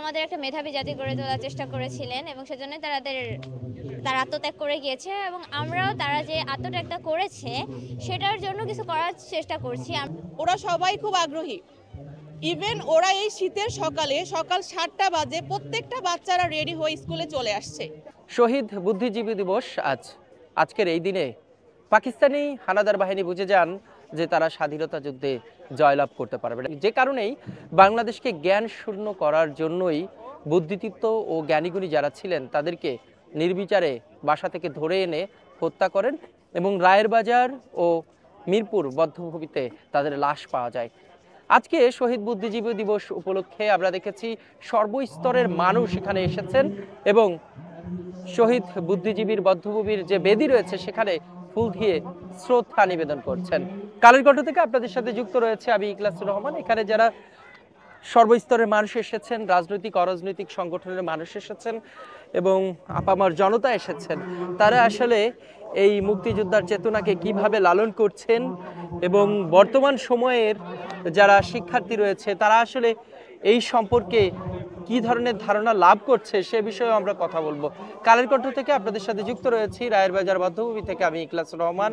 আমাদের একটা মেধাবী জাতি গড়ে তোলার চেষ্টা করেছিলেন এবং সেজন্য তারা আত্মত্যাগ করে গিয়েছে এবং আমরাও তারা যে আত্মত্যাগটা করেছে সেটার জন্য কিছু করার চেষ্টা করছি। ওরা সবাই খুব আগ্রহী। ইভেন ওরা এই শীতের সকালে সকাল 7টা বাজে প্রত্যেকটা বাচ্চারা রেডি হয়ে স্কুলে চলে আসছে। শহীদ বুদ্ধিজীবী দিবস আজকের এই দিনে পাকিস্তানি হানাদার বাহিনী বুঝে যান যে তারা স্বাধীনতা যুদ্ধে জয়লাভ করতে পারবে না, যে কারণেই বাংলাদেশকে জ্ঞান শূন্য করার জন্যই বুদ্ধিদীপ্ত ও জ্ঞানীগুণী যারা ছিলেন তাদেরকে নির্বিচারে বাসা থেকে ধরে এনে হত্যা করেন এবং রায়ের বাজার ও মিরপুর বধ্যভূমিতে তাদের লাশ পাওয়া যায়। আজকে শহীদ বুদ্ধিজীবী দিবস উপলক্ষে আমরা দেখেছি সর্বস্তরের মানুষ এখানে এসেছেন এবং শহীদ বুদ্ধিজীবীর বধ্যভূমির যে বেদি রয়েছে সেখানে ফুল দিয়ে শ্রদ্ধা নিবেদন করছেন। কালের কণ্ঠ থেকে আপনাদের সাথে যুক্ত রয়েছে আমি ইখলাসুর রহমান। এখানে যারা সর্বস্তরের মানুষ এসেছেন, রাজনৈতিক অরাজনৈতিক সংগঠনের মানুষ এসেছেন এবং আপামার জনতা এসেছেন, তারা আসলে এই মুক্তিযোদ্ধার চেতনাকে কিভাবে লালন করছেন এবং বর্তমান সময়ের যারা শিক্ষার্থী রয়েছে তারা আসলে এই সম্পর্কে কি ধরনের ধারণা লাভ করছে সে বিষয়ে আমরা কথা বলবো। কালের কণ্ঠ থেকে আপনাদের সাথে যুক্ত রয়েছি রায়ের বাজার বধ্যভূমি থেকে আমি ইখলাসুর রহমান।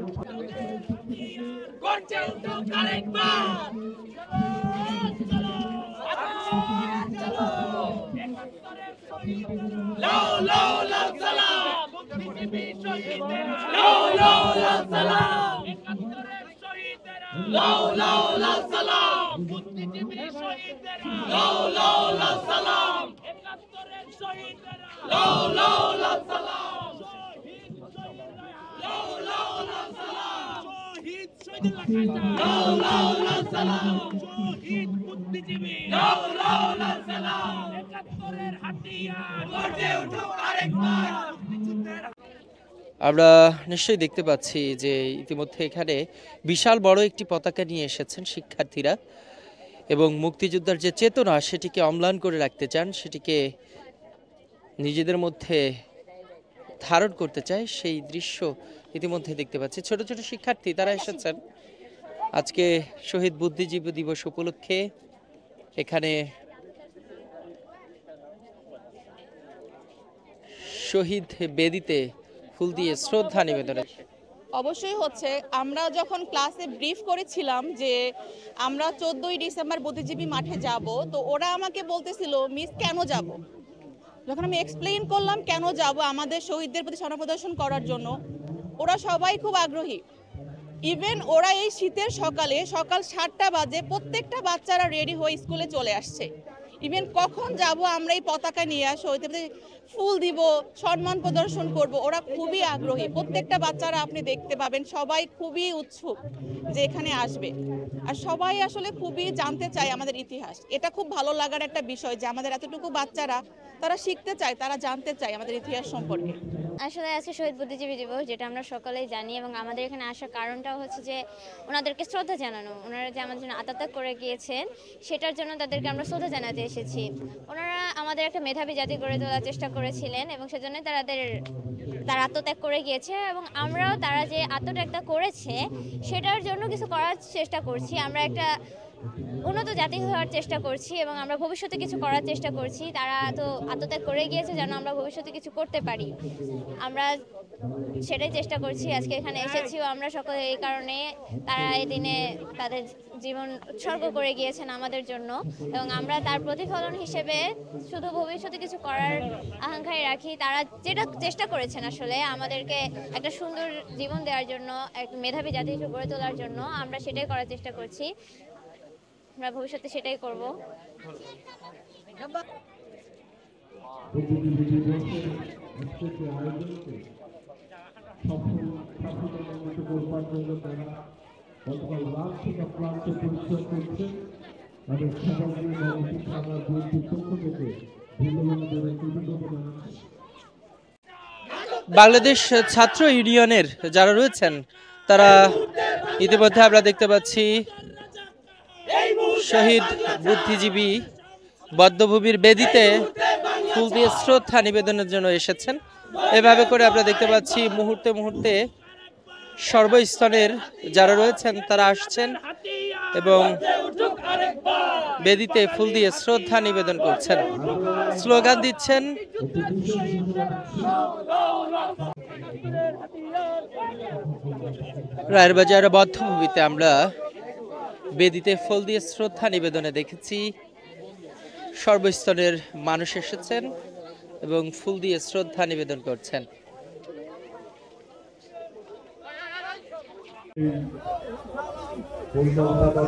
আমরা নিশ্চয়ই দেখতে পাচ্ছি যে ইতিমধ্যে এখানে বিশাল বড় একটি পতাকা নিয়ে এসেছেন শিক্ষার্থীরা এবং মুক্তিযোদ্ধার যে চেতনা সেটিকে অম্লান করে রাখতে চান, সেটিকে নিজেদের মধ্যে ধারণ করতে চায়, সেই দৃশ্য ইতিমধ্যে দেখতে পাচ্ছি। ছোট ছোট শিক্ষার্থী তারা এসেছেন আজকে শহীদ বুদ্ধিজীবী দিবস উপলক্ষে এখানে শহীদ বেদিতে ফুল দিয়ে শ্রদ্ধা নিবেদনের। অবশ্যই হচ্ছে, আমরা যখন ক্লাসে ব্রিফ করেছিলাম যে আমরা 14ই ডিসেম্বর বুদ্ধিজীবী মাঠে যাব, তো ওরা আমাকে বলতেছিল মিস কেন যাব। যখন আমি এক্সপ্লেইন করলাম কেন যাব, আমাদের শহীদদের প্রতি সম্মান প্রদর্শন করার জন্য, ওরা সবাই খুব আগ্রহী। ইভেন ওরা এই শীতের সকালে সকাল 7টা বাজে প্রত্যেকটা বাচ্চারা রেডি হয়ে স্কুলে চলে আসছে। ইভেন কখন যাব আমরা এই পতাকা নিয়ে শহীদদের ফুল দিব, সম্মান প্রদর্শন করব, ওরা খুবই আগ্রহী। প্রত্যেকটা বাচ্চারা আপনি দেখতে পাবেন সবাই খুবই উৎসুক যে এখানে আসবে, আর সবাই আসলে খুবই জানতে চায় আমাদের ইতিহাস। এটা খুব ভালো লাগার একটা বিষয় যে আমাদের এতটুকু বাচ্চারা তারা শিখতে চায়, তারা জানতে চায় আমাদের ইতিহাস সম্পর্কে। আসলে আজকে শহীদ বুদ্ধিজীবী দিবস, যেটা আমরা সকলেই জানি এবং আমাদের এখানে আসার কারণটাও হচ্ছে যে ওনাদেরকে শ্রদ্ধা জানানো। ওনারা যে আমাদের জন্য আত্মত্যাগ করে গিয়েছেন সেটার জন্য তাদেরকে আমরা শ্রদ্ধা জানাতে এসেছি। ওনারা আমাদের একটা মেধাবী জাতি গড়ে তোলার চেষ্টা করেছিলেন এবং সেজন্য তারা আত্মত্যাগ করে গিয়েছে এবং আমরাও তারা যে আত্মত্যাগটা করেছে সেটার জন্য কিছু করার চেষ্টা করছি। আমরা একটা উন্নত জাতি হওয়ার চেষ্টা করছি এবং আমরা ভবিষ্যতে কিছু করার চেষ্টা করছি। তারা তো আত্মত্যাগ করে গিয়েছে যেন আমরা ভবিষ্যতে কিছু করতে পারি, আমরা সেটাই চেষ্টা করছি। আজকে এখানে এসেছিও আমরা সকলে এই কারণে, তারা এই দিনে তাদের জীবন উৎসর্গ করে গিয়েছেন আমাদের জন্য এবং আমরা তার প্রতিফলন হিসেবে শুধু ভবিষ্যতে কিছু করার আকাঙ্ক্ষায় রাখি। তারা যেটা চেষ্টা করেছেন আসলে আমাদেরকে একটা সুন্দর জীবন দেওয়ার জন্য, এক মেধাবী জাতি হিসেবে গড়ে তোলার জন্য, আমরা সেটাই করার চেষ্টা করছি। আমরা ভবিষ্যতে সেটাই করব। বাংলাদেশ ছাত্র ইউনিয়নের যারা রয়েছেন তারা ইতিমধ্যে আমরা দেখতে পাচ্ছি শহীদ বুদ্ধিজীবী বধ্যভূমির বেদিতে ফুল দিয়ে শ্রদ্ধা নিবেদনের জন্য এসেছেন। এভাবে করে আমরা দেখতে পাচ্ছি মুহূর্তে মুহূর্তে সর্বস্তরের যারা রয়েছেন তারা আসছেন এবং বেদিতে ফুল দিয়ে শ্রদ্ধা নিবেদন করছেন, স্লোগান দিচ্ছেন। রায়ের বাজার বদ্ধভূমিতে আমরা বেদিতে ফুল দিয়ে শ্রদ্ধা নিবেদনে দেখেছি সর্বস্তরের মানুষ এসেছেন এবং ফুল দিয়ে শ্রদ্ধা নিবেদন করছেন। কলকাতা